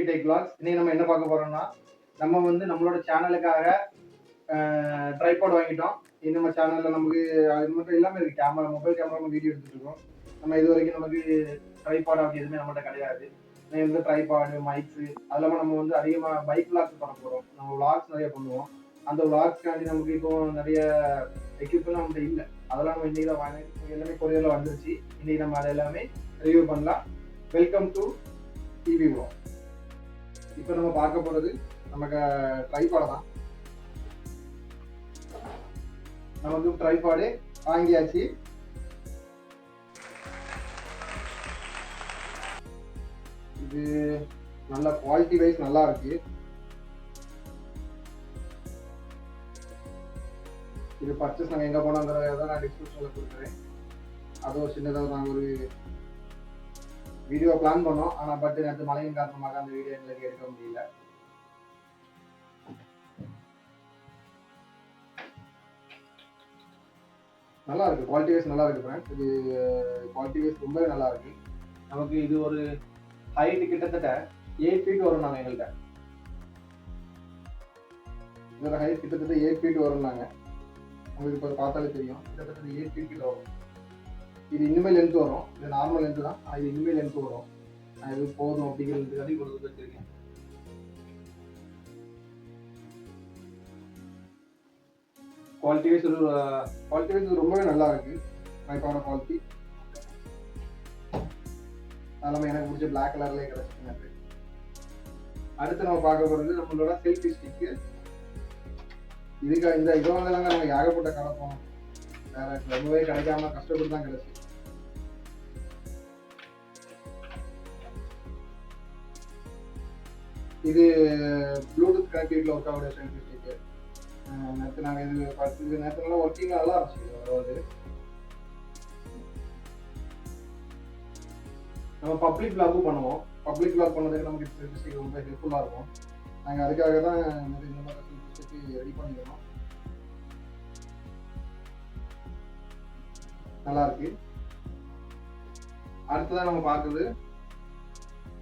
Tech vlogs. இன்னைக்கு நம்ம என்ன பார்க்க போறோம்னா, நம்ம வந்து நம்மளோட சேனலுக்காக ட்ரைபாட் வாங்கிட்டோம். நம்ம சேனல்ல நமக்கு அது மட்டும் எல்லாமே இருக்கு. கேமரா, மொபைல் கேமரா நம்ம வீடியோ எடுத்துட்டு இருக்கோம். நம்ம இது வரைக்கும் நமக்கு ட்ரைபாட் அப்படி எதுவுமே நம்மகிட்ட கிடையாது. வந்து ட்ரைபாடு, மைக்ஸு அது இல்லாமல் நம்ம வந்து அதிகமாக பைக் விளாக்ஸ் பண்ண போகிறோம். நம்ம விளாக்ஸ் நிறைய பண்ணுவோம். அந்த விளாக்ஸ்க்காண்டி நமக்கு இப்போ நிறைய எக்யூப்மெண்ட் நம்மகிட்ட இல்லை. அதெல்லாம் நம்ம இன்னைக்கு தான் வாங்கி எல்லாமே கொரியரில் வந்துருச்சு. இன்னைக்கு நம்ம அதை எல்லாமே ரிவ்யூ பண்ணலாம். Welcome to TV vlog. இப்போ நம்ம பார்க்க போகிறது நமக்கு ட்ரைபாடு தான். நமக்கு ட்ரைபாடு வாங்கியாச்சு. இது நல்ல குவாலிட்டி வைஸ் நல்லா இருக்கு. இது பர்ச்சேஸ் நாங்கள் எங்கே போனோங்கிறத நான் டிஸ்கிரிப்ஷனில் கொடுக்குறேன். அதுவும் சின்னதாக நாங்கள் ஒரு வீடியோ பிளான் பண்ணோம். ஆனால் பட் நேற்று மழையின் காரணமாக அந்த வீடியோ எங்களுக்கு எடுக்க முடியல. நல்லா இருக்கு, குவாலிட்டி வைஸ் நல்லா இருக்கு ஃப்ரெண்ட்ஸ். இது குவாலிட்டி வைஸ் ரொம்ப நல்லா இருக்கு. நமக்கு இது ஒரு ஹைட் கிட்டத்தட்ட 8 ஃபீட் வரும். நாங்கள் எங்கள்கிட்ட இதோட ஹைட் கிட்டத்தட்ட 8 ஃபீட் வரும். நாங்கள் உங்களுக்கு இப்போ பார்த்தாலே தெரியும், கிட்டத்தட்ட 8 ஃபீட் கிட்ட வரும். இது இனிமேல் லென்த் வரும். இது நார்மல் லென்த் தான், இது இனிமேல் லென்த் வரும். நான் இது போதும் அப்படிங்கிறதுக்காக கொடுத்து வச்சிருக்கேன். குவாலிட்டி வைஸ் ரொம்பவே நல்லா இருக்கு. ட்ரைபாட் குவாலிட்டி அதெல்லாமே எனக்கு பிடிச்ச பிளாக் கலர்லேயே கிடைச்சிருக்கு. அடுத்து நம்ம பார்க்க போகிறது நம்மளோட செல்ஃபி ஸ்டிக்கு. இதுக்கு இந்த இது வாங்கலாங்க நாங்கள் ஏகப்பட்ட கடை போனோம். வேற ரொம்பவே கிடைக்காம கஷ்டப்பட்டு தான் கிடைச்சி. இது ப்ளூடூத் கனெக்டிவிட்டியில் ஒர்க் ஆகுது செல்ஃபி ஸ்டிக்கு. நேற்று நாங்கள் இது பார்த்து நேற்று நல்லா ஒர்க்கிங் நல்லா இருந்துச்சு. அதாவது நம்ம பப்ளிக் விளாகும் பண்ணுவோம். பப்ளிக் விளாக் பண்ணதுக்கு நமக்கு செல்ஃபி ஸ்டிக் ரொம்ப ஹெல்ப்ஃபுல்லாக இருக்கும். நாங்கள் அதுக்காக தான் இந்த மாதிரி செல்ஃபி ஸ்டிக் ரெடி பண்ணிக்கிறோம். நல்லா இருக்கு. அடுத்ததான் நம்ம பார்க்குறது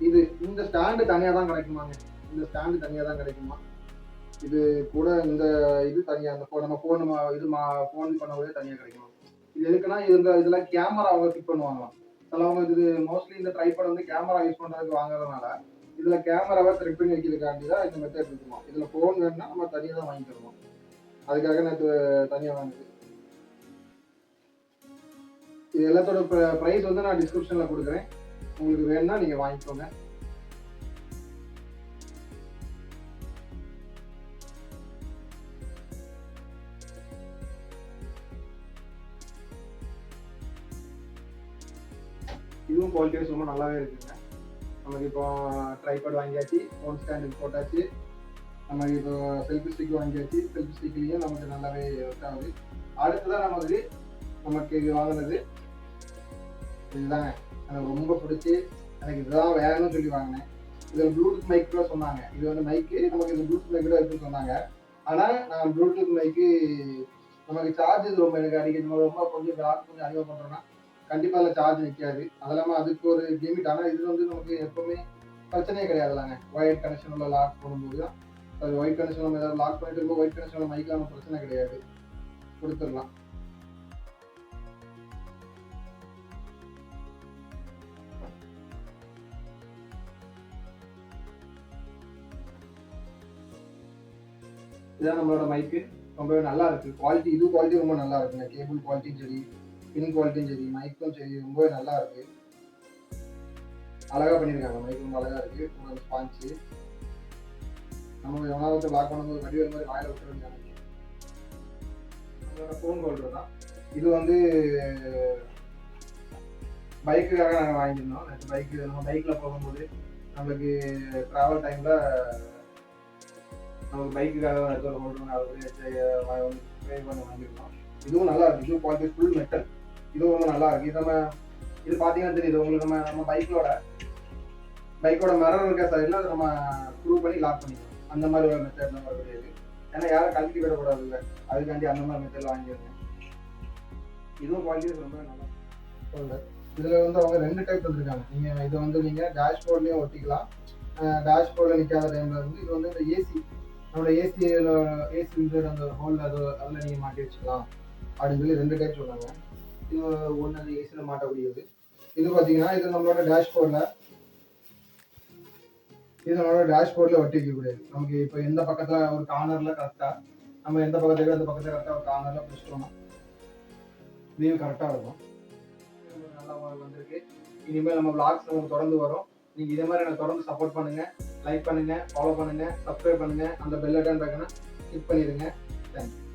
இது இந்த ஸ்டாண்டு தனியாக தான் கிடைக்குமாங்க. இந்த ஸ்டாண்டு தனியாக தான் கிடைக்குமா. இது கூட இந்த இது தனியாக அந்த நம்ம ஃபோன் இது ஃபோன் பண்ணவே தனியாக கிடைக்குமா. இது எதுக்குன்னா இதில் கேமரா அவங்க ஃபிட் பண்ணுவாங்களாம். சிலவங்க இது மோஸ்ட்லி இந்த ட்ரைபாட் வந்து கேமரா யூஸ் பண்ணுறதுக்கு வாங்குறதுனால இதில் கேமராவை த்ரெட் பண்ணி வைக்கிறதுக்காண்டி தான் இந்த மெத்தட் இருக்குமா. இதில் ஃபோன் வேணும்னா நம்ம தனியாக தான் வாங்கிக்கிறோம். அதுக்காக நேற்று தனியாக வாங்குது. இது எல்லாத்தோட ப்ரைஸ் வந்து நான் டிஸ்கிரிப்ஷனில் கொடுக்குறேன். உங்களுக்கு வேணும்னா நீங்கள் வாங்கிக்கோங்க. இதுவும் குவாலிட்டி வைஸ் ரொம்ப நல்லாவே இருக்குங்க. நமக்கு இப்போ ட்ரைபாட் வாங்கியாச்சு, ஃபோன் ஸ்டாண்டுக்கு போட்டாச்சு. நமக்கு இப்போ செல்ஃபி ஸ்டிக் வாங்கியாச்சு. செல்ஃபி ஸ்டிக்லேயும் நமக்கு நல்லாவே ஒர்க் ஆகுது. அடுத்ததான் நமக்கு இது வாங்கினது இதுதாங்க. எனக்கு ரொம்ப பிடிச்சி எனக்கு இதுதான் வேணும்னு சொல்லி வாங்கினேன். இதில் ப்ளூடூத் மைக் கூட சொன்னாங்க. இது வந்து மைக்கு நமக்கு இது ப்ளூடூத் மைக் கூட இருக்குன்னு சொன்னாங்க. ஆனால் நான் ப்ளூடூத் மைக்கு நமக்கு சார்ஜ் ரொம்ப எனக்கு அடிக்கடி ரொம்ப கொஞ்சம் அதிகமாக பண்ணுறோன்னா கண்டிப்பாக அதில் சார்ஜ் நிற்காது. அது இல்லாமல் அதுக்கு ஒரு லிமிட். ஆனால் இது வந்து நமக்கு எப்பவுமே பிரச்சனையே கிடையாதுலாங்க. ஒயர் கனெக்ஷன் உள்ள லாக் பண்ணும்போது தான் அது ஒயிட் கனெக்ஷன் நம்ம ஏதாவது லாக் பண்ணிட்டு இருக்கும்போது ஒயிட் கனெக்ஷன் உள்ள மைக்கில் நம்ம பிரச்சனை கிடையாது, கொடுத்துடலாம். இதான் நம்மளோட மைக்கு. ரொம்பவே நல்லா இருக்கு. குவாலிட்டி குவாலிட்டி ரொம்ப நல்லா இருக்குங்க. கேபிள் குவாலிட்டியும் சரி, பின் குவாலிட்டியும் சரி, மைக்கும் சரி ரொம்பவே நல்லா இருக்கு. அழகா பண்ணியிருக்காங்க. மைக் ரொம்ப அழகா இருக்கு. ஸ்பான்ச்சு நம்ம எவனாவது லாக் பண்ணும்போது வடிவேல் மாதிரி வாயில விட்டுருக்காங்க. நம்மளோட ஃபோன் ஹோல்டர் தான். இது வந்து பைக்குக்காக நாங்கள் வாங்கியிருந்தோம். நம்ம பைக்கில் போகும்போது நம்மளுக்கு ட்ராவல் டைமில் நமக்கு பைக்குக்காக இருக்கிற ஹோல்டர் அதை பண்ணி வாங்கியிருந்தோம். இதுவும் நல்லா இருக்கு. இதுவும் குவாலிட்டி ஃபுல் மெட்டல். இதுவும் ரொம்ப நல்லா இருக்கு. இது பார்த்தீங்கன்னா தெரியுது உங்களுக்கு. நம்ம பைக்கோட மிரர் இருக்க சைடில் அதை நம்ம ஸ்க்ரூ பண்ணி லாக் பண்ணிக்கலாம். அந்த மாதிரி ஒரு மெத்தட் நம்ம கிடையாது. ஏன்னா யாரும் கழட்டி விடக்கூடாது இல்லை, அதுக்காண்டி அந்த மாதிரி மெத்தடில் வாங்கியிருக்கேன். இதுவும் குவாலிட்டி ரொம்ப நல்லா. இதில் வந்து அவங்க 2 டைப் வந்துருக்காங்க. நீங்கள் இதை வந்து நீங்கள் டேஷ்போர்ட்லேயும் ஒட்டிக்கலாம், டேஷ்போர்டில் நிற்காத டைமில் வந்து இது வந்து இந்த ஏசி நம்மளோட ஏசி வந்து அந்த ஹோலில் அதில் நீங்கள் மாட்டி வச்சுக்கலாம் அப்படின்னு சொல்லி 2 டைப் சொன்னாங்க. இது ஒன்று அந்த ஏசியில் மாட்டக்கூடியது. இது பார்த்தீங்கன்னா இது நம்மளோட டேஷ்போர்டில் ஒட்டி வைக்கக்கூடியது. நமக்கு இப்போ எந்த பக்கத்தில் ஒரு கார்னரில் கரெக்டாக நம்ம எந்த பக்கத்துக்கு அந்த பக்கத்தில் கரெக்டாக ஒரு கார்னரில் பிடிச்சிட்டோம்னா வியூ கரெக்டாக இருக்கும். நல்லா வந்திருக்கு. இனிமேல் நம்ம vlogs நமக்கு தொடர்ந்து வரும். நீங்கள் இதே மாதிரி எனக்கு தொடர்ந்து சப்போர்ட் பண்ணுங்கள், லைக் பண்ணுங்கள், ஃபாலோ பண்ணுங்கள், சப்ஸ்கிரைப் பண்ணுங்கள், அந்த பெல் ஐக்கான் கிளிக் பண்ணிடுங்க. தேங்க்யூ.